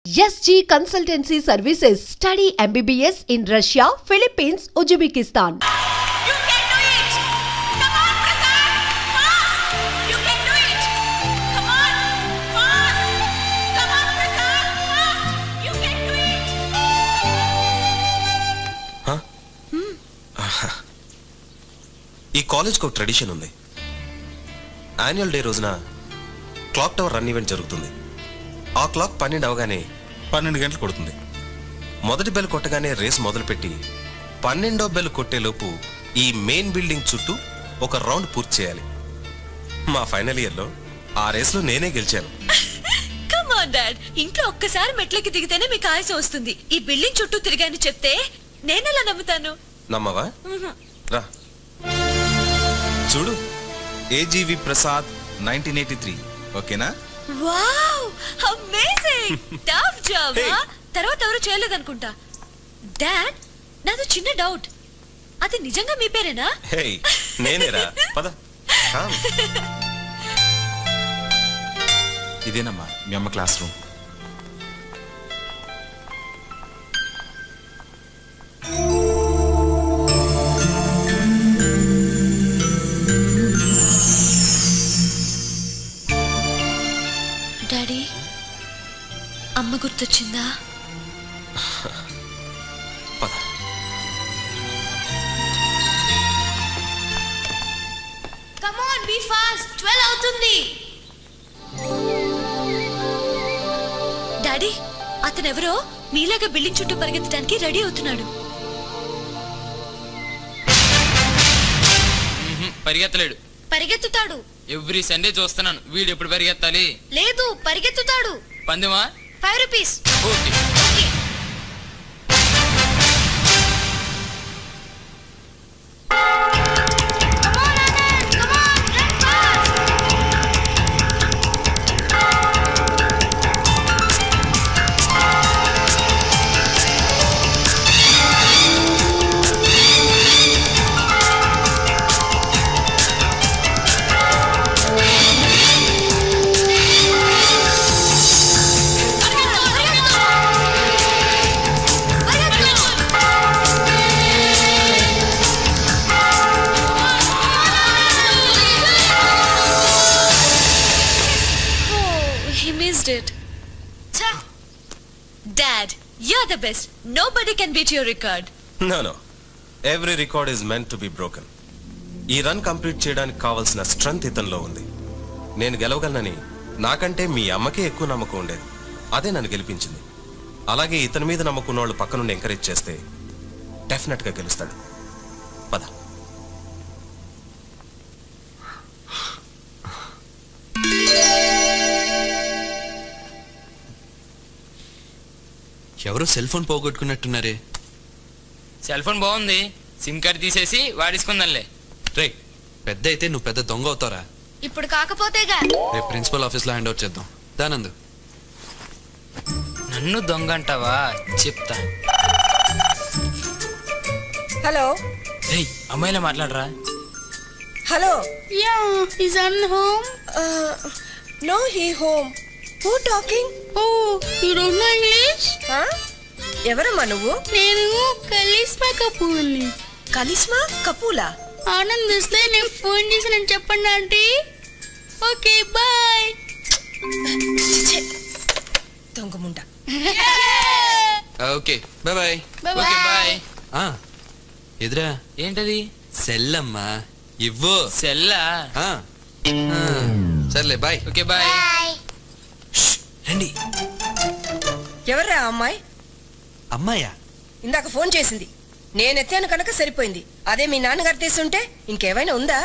SG Consultancy Services. Study MBBS in Russia, Philippines, Uzbekistan. You can do it! Come on, Prasad! Fast! You can do it! Come on! Fast! Come on, Prasad! Fast! You can do it! ఈ కాలేజ్కి ఒక tradition ఉంది. Annual day రోజున clock tower run event జరుగుతుంది. ఆ clock 12 అవగానే 12 గంటలు కొడుతుంది. మొదటి బెల్ కొట్టగానే రేస్ మొదలుపెట్టి 12వ బెల్ కొట్టేలోపు ఈ మెయిన్ బిల్డింగ్ చుట్టూ ఒక రౌండ్ పూర్తి చేయాలి. మా ఫైనల్ ఇయర్లో ఆ రేస్లో నేనే గెలిచాను. కమ్ ఆన్ డాడ్, ఇంట్లో ఒక్కసారి మెట్లకి దిగితేనే మీకు ఆయాసం వస్తుంది. ఈ బిల్డింగ్ చుట్టూ తిరిగాను చెప్తే నేనెలా నమ్ముతాను? నమ్మవా? రా చూడు, AGV ప్రసాద్ 1983. ఓకేనా? Wow, amazing! Tough job. తర్వాత ఎవరు చేయలేదనుకుంటా. డాడ్, నాది చిన్న డౌట్, అది నిజంగా మీ పేరేనా? హే, నేనేరా. పద. ఇదేనమ్మా మీ అమ్మ క్లాస్ రూమ్. డాడీ, అమ్మ గుర్తొచ్చిందా? పద. కమ్ ఆన్, బీ ఫాస్ట్, 12 అవుతుంది. డాడీ, అతనెవరో మీలాగా బిల్డింగ్ చుట్టూ పరిగెత్తడానికి రెడీ అవుతున్నాడు. పరిగెత్తలేడు. పరిగెత్తుతాడు. ఎవ్రీ సండే చూస్తున్నాను. వీడు ఎప్పుడు పరిగెత్తాలి? లేదు, పరిగెత్తుతాడు. పందెమా? 5 rupees. Okay. Dad, you're the best. Nobody can beat your record. No. Every record is meant to be broken. ఈ రన్ కంప్లీట్ చేయడానికి కావాల్సిన స్ట్రెంగ్త్ ఇతనిలో ఉంది. నేను గెలవగలనని నాకంటే మీ అమ్మకే ఎక్కువ నమ్మకం ఉండేది. అదే నన్ను గెలిపించింది. అలాగే ఇతని మీద నమ్మకం ఉన్నవాళ్ళు పక్క నుండి ఎంకరేజ్ చేస్తే డెఫినెట్గా గెలుస్తాడు. పద. ఎవరో సెల్ ఫోన్ పోగొట్టుకున్నట్టున్నారే. సెల్ ఫోన్ బాగుంది, సిమ్ కార్డ్ తీసేసి వాడేసుకుందాంలే. రే, పెద్ద అయితే నువ్వు పెద్ద దొంగ అవుతారా? ఇప్పుడు కాకపోతేగా రేపు ప్రిన్సిపల్ ఆఫీస్లో హ్యాండ్ ఓవర్ చేద్దాం. దానందు. నన్ను దొంగ అంటావా? చెప్తా. హలో. రేయ్, అమ్మాయిలా మాట్లాడరా. Hello. Yeah, is Anand home? No, he home. Who talking? Oh, you don't know English? ఎవరమ్మా నువ్వు? నేను కలిస్మా కపూర్ని. కలిస్మా కపూలా? ఆనంద్ వస్తే నేను ఫోన్ చేసి నేను చెప్పండి ఆంటీ. Okay, bye. దొంగముండ. Okay, bye bye. Okay, bye. ఎదురా ఏంటది? సెల్లమ్మా, ఇవ్వు. సెల్లా? సర్లే, బాయ్. Okay, bye. రండి. ఎవర్రా అమ్మాయి? అమ్మాయా? ఇందాక ఫోన్ చేసింది, నేను ఎత్తాను కనుక సరిపోయింది. అదే మీ నాన్నగారు తీసుంటే ఇంకేమైనా ఉందా?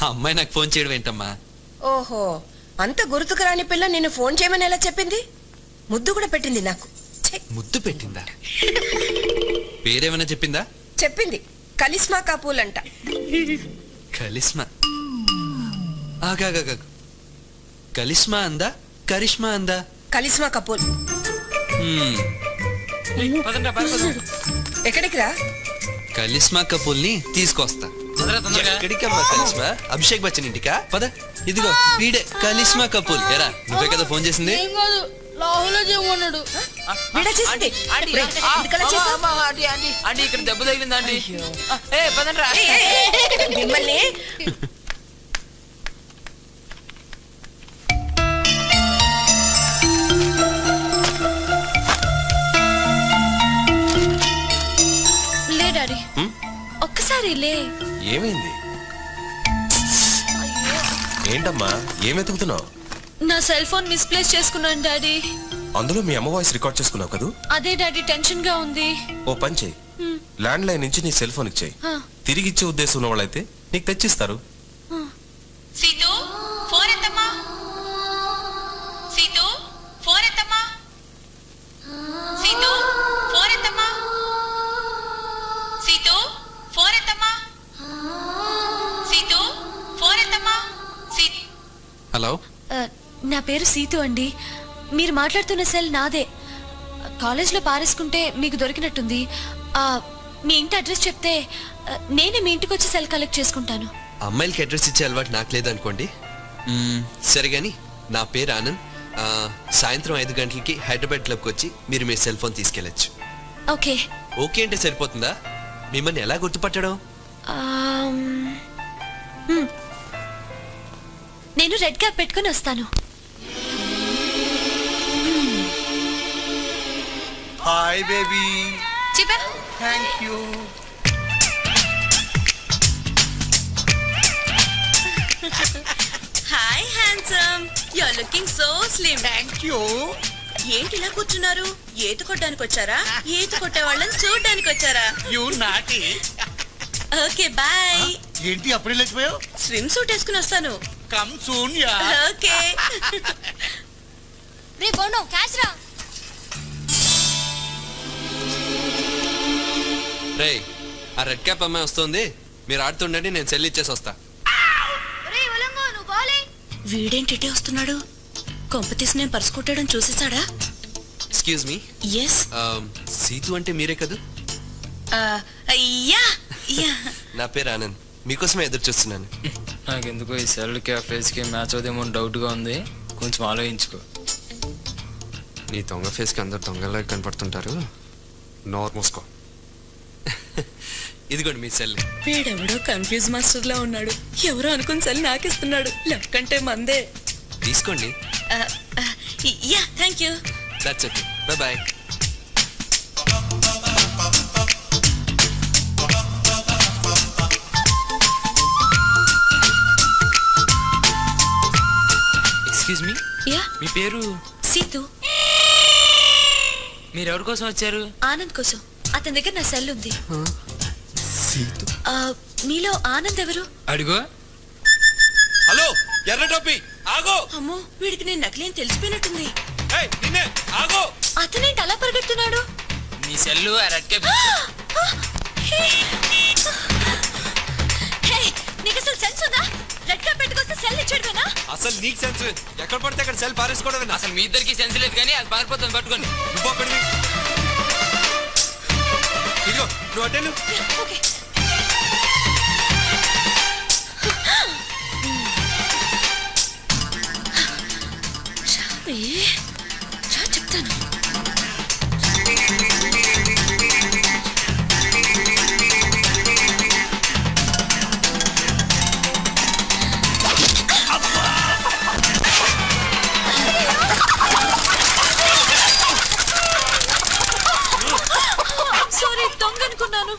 ఆ అమ్మాయి నాకు ఫోన్ చేయడం ఏంటమ్మా? ఓహో, అంత గుర్తుకు రాని పిల్ల నిన్ను ఫోన్ చేయమని ఎలా చెప్పింది? ముద్దు కూడా పెట్టింది నాకు. ముద్దు పెట్టిందా? పేరేమైనా చెప్పిందా? చెప్పింది, కలిస్మా కపూల్ అంట. కలిస్మా? ఆగా, కలిస్మా అందా కరిష్మా అందా? కలిస్మా కపూల్. ఎక్కడికి రా? కలిస్మా కపూల్ ని తీసుకొస్తా. ఎక్కడికమ్మా కలిస్మా? అభిషేక్ బచ్చన్ ఇంటికా? పద. ఇదిగో వీడే కలిస్మా కపూల్. ఎరా, నువ్వే కదా ఫోన్ చేసింది? రాహుల్ చేయమన్నాడు. వీడా చేసింది ఎందుకలా చేసావ్? ఆంటీ ఇక్కడ దెబ్బ తగిలిందా అండి? ఏ పదండ్రా. మిమ్మల్ని లే డాడీ, ఒక్కసారి లే. ఏమైంది? ఏంటమ్మా ఏం వెతుకుతున్నావు? నా సెల్ ఫోన్ మిస్ప్లేస్ చేసుకున్నాను డాడీ. అందులో మీ అమ్మ వాయిస్ రికార్డ్ చేసుకున్నావు కదూ? అదే డాడీ టెన్షన్ గా ఉంది. ఓ పని చెయ్యి, ల్యాండ్ లైన్ నుంచి నీ సెల్ ఫోన్ ఇచ్చేయి. తిరిగి ఇచ్చే ఉద్దేశం ఉన్న వాళ్ళైతే నీకు తెచ్చిస్తారు. సీతు ఫోన్ ఎత్తమ్మా. సీతు ఫోన్ ఎత్తమ్మా. సీతు ఫోన్ ఎత్తమ్మా. సీతు ఫోన్ ఎత్తమ్మా. సీతు ఫోన్ ఎత్తమ్మా. హలో, నా పేరు సీతు అండి. మీరు మాట్లాడుతున్న సెల్ నాదే. కాలేజ్లో పారేసుకుంటే మీకు దొరికినట్టుంది. మీ ఇంటి అడ్రస్ చెప్తే నేనే మీ ఇంటికి వచ్చి సెల్ కలెక్ట్ చేసుకుంటాను. అమ్మాయిలకి అడ్రస్ ఇచ్చే అలవాటు నాకు లేదనుకోండి. సరే కానీ నా పేరు ఆనంద్. సాయంత్రం 5 గంటలకి హైదరాబాద్ క్లబ్కి వచ్చి మీరు మీ సెల్ ఫోన్ తీసుకెళ్ళచ్చు. ఓకే. ఓకే అంటే సరిపోతుందా? మిమ్మల్ని ఎలా గుర్తుపట్టడం? నేను రెడ్ క్యాప్ పెట్టుకుని వస్తాను. Hi baby. చెప్పా. Thank you. Hi handsome, you are looking so slim. Thank you. ఏంటి ఇలా కూర్చున్నారు? ఈత కొట్టడానికి వచ్చారా? ఈత కొట్టే వాళ్ళని చూడడానికి వచ్చారా? You naughty. Okay bye. ఏంటి అప్పుడే లేచిపోయావు? స్విమ్ సూట్ వేసుకుని వస్తాను. కమ్ సూన్ యా. ఓకే. రే బోనో క్యాచ్ రా. రే, ఆ రెడ్ క్యాప్ అమ్మాయి వస్తుంది, మీరు ఆడుతుండండి, నేను సెల్ ఇచ్చేసి వస్తా. వీడేంటి వస్తున్నాడు? కొంపతీసి నేను పర్సు కొట్టడం చూసేసాడా? Excuse me. ఎస్. సీతు అంటే మీరే కదా? Yeah yeah. నా పేరు ఆనంద్, మీకోసమే ఎదురు చూస్తున్నాను. నాకెందుకో ఈ సెల్కి ఆ ఫేస్కి మ్యాచ్ అవుదేమో డౌట్గా ఉంది. కొంచెం ఆలోచించుకో. నీ దొంగ ఫేస్కి అందరు దొంగలా కనపడుతుంటారు. నోర్ మూసుకో. ఇదిగోండి మీ సెల్. వీడెవడో కన్ఫ్యూజ్ మాస్టర్ లా ఉన్నాడు. ఎవరో అనుకుని సెల్ నాకిస్తున్నాడు. లెఫ్ట్ కంటే మందే. తీసుకోండి. Ya thank you. That's okay. Bye bye. Excuse me. Ya. మీ పేరు? సీతు. మీరు ఎవరి కోసం వచ్చారు? ఆనంద్ కోసం. అతని దగ్గర నా సెల్ ఉంది. సీతు. మీలో ఆనంద్ ఎవరు? అడుగో. హలో, ఎర్ర టోపీ ఆగో. అమ్మో, వీడికి నేను నకిలీ అని తెలిసిపోయినట్టుంది. ఏయ్ నిన్నే ఆగో. అతనేంటి అలా పరిగెడుతున్నాడు? నీ సెల్లు ఆ రెడ్ క్యాప్. నీకు అసలు సెన్స్ ఉందా? రెడ్ క్యాప్ పెట్టుకొస్తే సెల్ ఇచ్చాడువేనా? అసలు నీకు సెన్స్ ఎక్కడ పడితే అక్కడ సెల్ పారేసుకోవడం. అసలు మీ ఇద్దరికి సెన్స్ లేదు కానీ అది పారిపోతుంది. పట్టుకోండి. ఇదిగో నువ్వు అటెండు. ఓకే. చెప్తాను. సారీ, దొంగ అనుకున్నాను.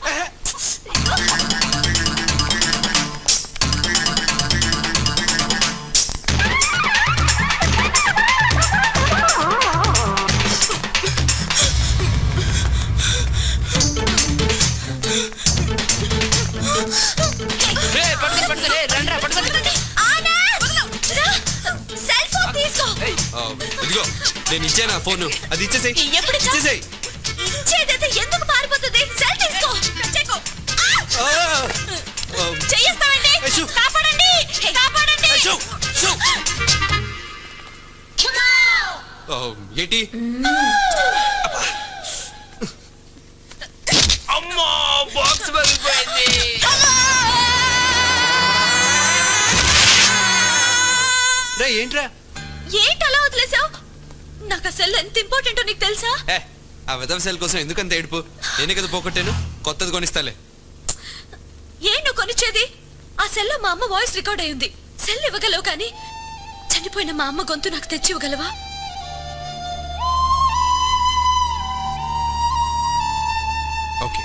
ఇదిగో నేను ఇచ్చాను ఫోన్, అది ఇచ్చేసేయ్. ఎప్పుడు ఇచ్చేసేయ్. ఇచ్చేదైతే ఎందుకు పారిపోతుంది? సెల్ తీసుకో. చెయ్యేస్తామండి. కాపాడండి, కాపాడండి. ఏంటి? అమ్మో, బాక్స్ పగిలిపోయింది. రే ఏంట్రా? ఏంటి అలా వదిలేసావు? నాకు ఆ సెల్ ఎంత ఇంపార్టెంటో నీకు తెలుసా? ఆ వెదవ సెల్ కోసం ఎందుకంత ఏడుపు? నేనే కదా పోగొట్టాను, కొత్తది కొనిస్తాలే. ఏ నువ్వు కొనిచ్చేది? ఆ సెల్లో మా అమ్మ వాయిస్ రికార్డ్ అయ్యింది. సెల్ ఇవ్వగలవు కానీ చనిపోయిన మా అమ్మ గొంతు నాకు తెచ్చి ఇవ్వగలవా? ఓకే.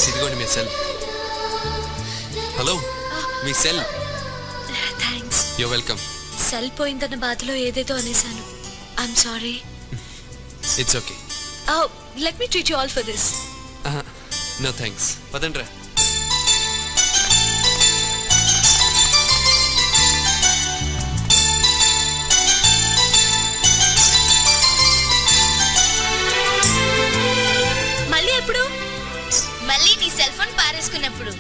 ఇదిగోండి మీ సెల్. హలో, మీ cell. Thanks. You welcome. Cell పోయిందన్న బాధలో ఏదేదో అనేసాను. I'm sorry. It's okay. Let me treat you all for this. No thanks. పదండ్రా. మళ్ళీ ఎప్పుడు? మళ్ళీ నీ సెల్ ఫోన్ పారేసుకున్నప్పుడు.